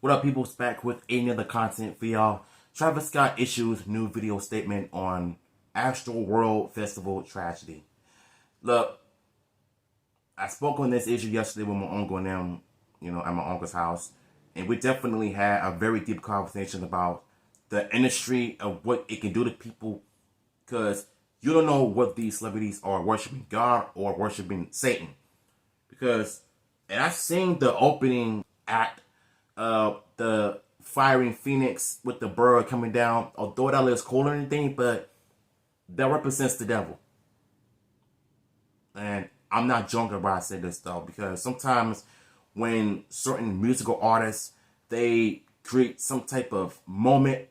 What up, people? It's back with another content for y'all. Travis Scott issues new video statement on Astroworld Festival tragedy. Look, I spoke on this issue yesterday with my uncle and them, at my uncle's house, and we definitely had a very deep conversation about the industry of what it can do to people, because you don't know what these celebrities are worshiping God or worshiping Satan. And I've seen the opening act of the firing phoenix with the bird coming down, although that looks cool or anything, but that represents the devil. And I'm not joking when I say this though, because sometimes when certain musical artists, they create some type of moment,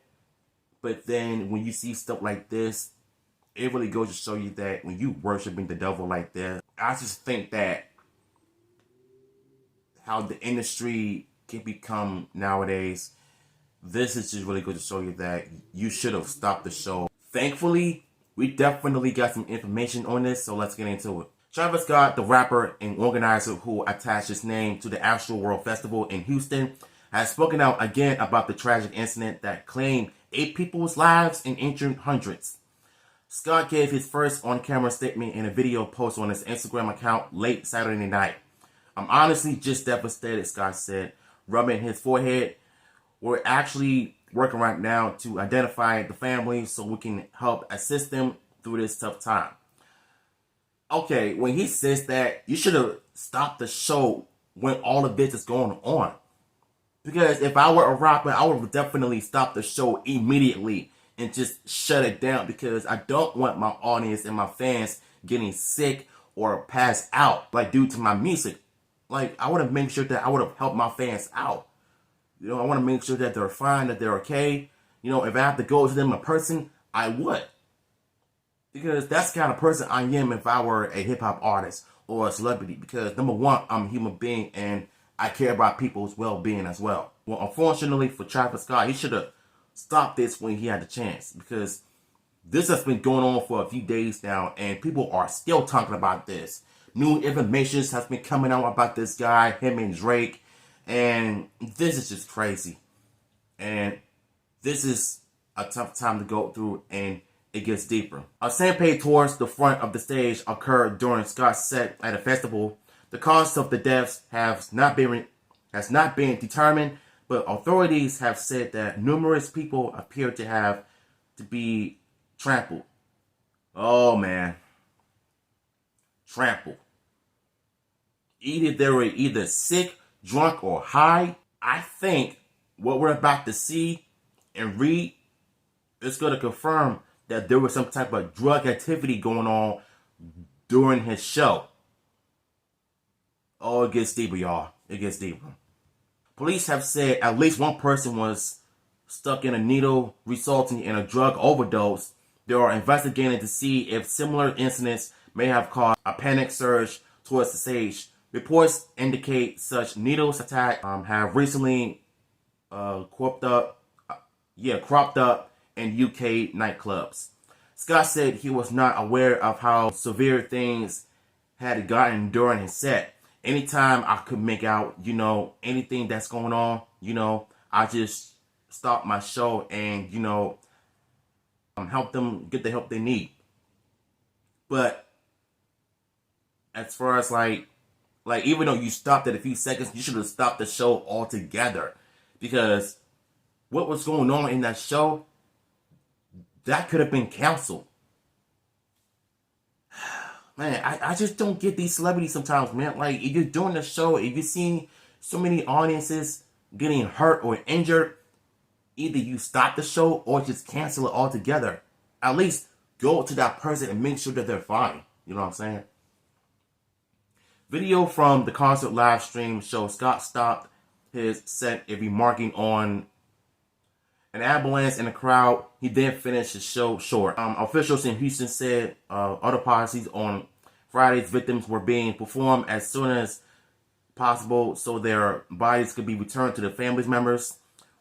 but then when you see stuff like this, it really goes to show you that when you worshiping the devil like that, I just think that how the industry can become nowadays, this is just really good to show you that you should have stopped the show. Thankfully, we definitely got some information on this, so let's get into it. Travis Scott, the rapper and organizer who attached his name to the Astroworld Festival in Houston, has spoken out again about the tragic incident that claimed 8 people's lives and injured hundreds. Scott gave his first on-camera statement in a video post on his Instagram account late Saturday night. "I'm honestly just devastated," Scott said, rubbing his forehead. "We're actually working right now to identify the family so we can help assist them through this tough time." Okay, when he says that, you should have stopped the show when all of this is going on. Because if I were a rapper, I would definitely stop the show immediately and just shut it down, because I don't want my audience and my fans getting sick or pass out like due to my music. Like, I would have made sure that I would have helped my fans out. I want to make sure that they're fine, that they're okay. If I have to go to them in person, I would. Because that's the kind of person I am if I were a hip-hop artist or a celebrity. Because, number one, I'm a human being and I care about people's well-being as well. Well, unfortunately for Travis Scott, he should have stopped this when he had the chance. Because this has been going on for a few days now and people are still talking about this. New information has been coming out about this guy, him and Drake. And this is just crazy. And this is a tough time to go through, and it gets deeper. A stampede towards the front of the stage occurred during Scott's set at a festival. The cause of the deaths has not been determined, but authorities have said that numerous people appear to be trampled. Oh man. Trampled. Either they were sick, drunk, or high. I think what we're about to see and read is going to confirm that there was some type of drug activity going on during his show. Oh, it gets deeper, y'all. It gets deeper. Police have said at least one person was stuck in a needle, resulting in a drug overdose. They are investigating to see if similar incidents may have caused a panic surge towards the stage. Reports indicate such needles attack have recently cropped up in UK nightclubs. Scott said he was not aware of how severe things had gotten during his set. Anytime I could make out, anything that's going on, I just stop my show and, help them get the help they need. But as far as like even though you stopped it a few seconds, you should have stopped the show altogether. Because what was going on in that show, that could have been canceled. Man, I just don't get these celebrities sometimes, man. Like, if you're doing the show, if you're seeing so many audiences getting hurt or injured, either you stop the show or just cancel it altogether. At least go to that person and make sure that they're fine. You know what I'm saying? Video from the concert live stream shows Scott stopped his set and remarking on an ambulance in the crowd. He then finished his show short. Officials in Houston said autopsies on Friday's victims were being performed as soon as possible so their bodies could be returned to their family members,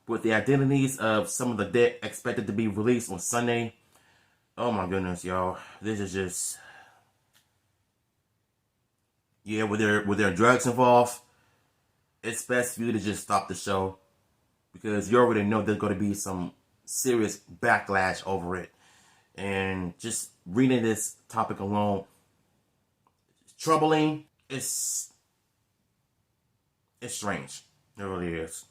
with the identities of some of the dead expected to be released on Sunday. Oh my goodness, y'all. This is just... Yeah, with their drugs involved, it's best for you to just stop the show. because you already know there's going to be some serious backlash over it. And just reading this topic alone, it's troubling. It's strange. It really is.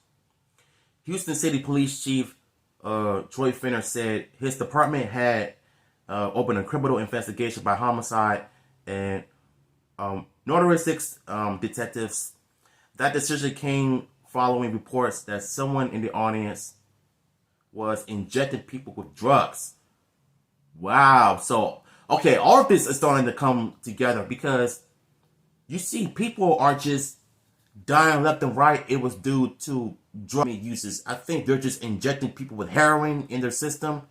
Houston City Police Chief Troy Finner said his department had opened a criminal investigation by homicide and Northern 6 detectives. That decision came following reports that someone in the audience was injecting people with drugs. Wow. So, okay, all of this is starting to come together because you see people are just dying left and right. It was due to drug uses. I think they're just injecting people with heroin in their system.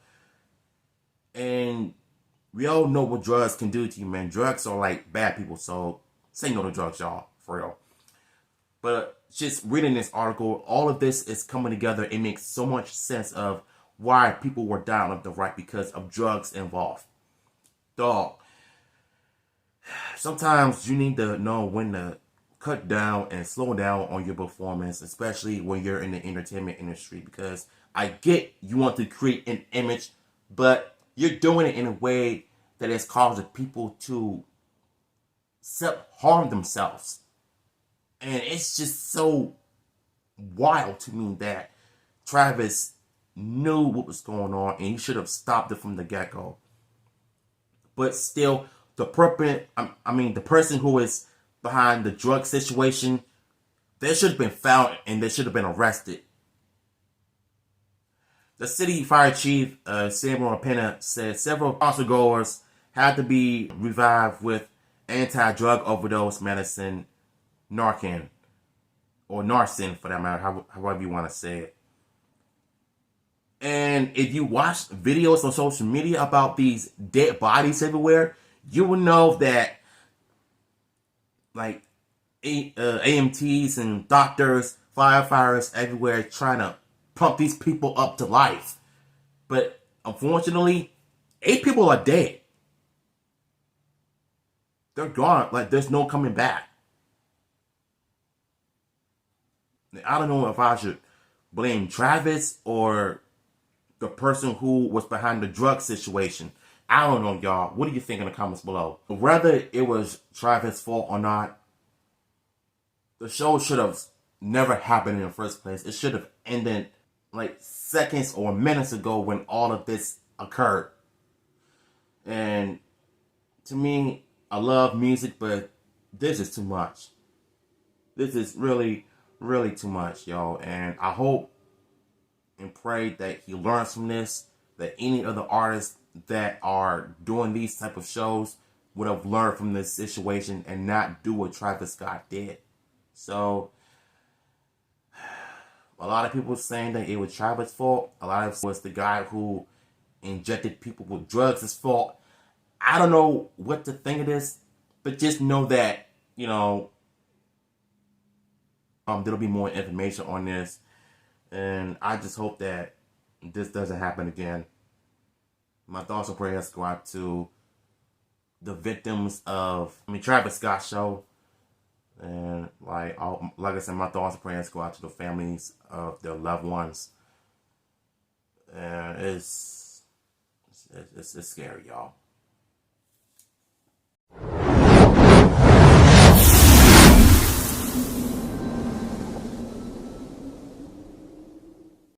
And we all know what drugs can do to you, man. Drugs are like bad people. So say no to drugs, y'all. For real. But just reading this article, all of this is coming together. It makes so much sense of why people were down left and right because of drugs involved. Dog. Sometimes you need to know when to cut down and slow down on your performance, especially when you're in the entertainment industry, because I get you want to create an image, but you're doing it in a way that is causing people to self-harm themselves. And it's just so wild to me that Travis knew what was going on and he should have stopped it from the get-go. But still, the person who is behind the drug situation, they should have been found and they should have been arrested. The city fire chief, Samuel Pena, said several concert goers had to be revived with anti-drug overdose medicine, Narcan, or Narcan for that matter, however you want to say it. And if you watch videos on social media about these dead bodies everywhere, you will know that like AMTs and doctors, firefighters everywhere trying to pump these people up to life. But unfortunately, 8 people are dead. They're gone. Like, there's no coming back. I don't know if I should blame Travis or the person who was behind the drug situation. I don't know, y'all. What do you think in the comments below? Whether it was Travis' fault or not, the show should have never happened in the first place. It should have ended like seconds or minutes ago when all of this occurred. And to me, I love music, but this is too much. This is really, really too much, y'all. And I hope and pray that he learns from this, that any other artists that are doing these type of shows would have learned from this situation and not do what Travis Scott did. So, a lot of people saying that it was Travis' fault. A lot of it was the guy who injected people with drugs' fault. I don't know what to think of this, but just know that, you know, there'll be more information on this. And I just hope that this doesn't happen again. My thoughts and prayers go out to the victims of Travis Scott's show. And like I said, my thoughts and prayers go out to the families of their loved ones. And it's scary, y'all.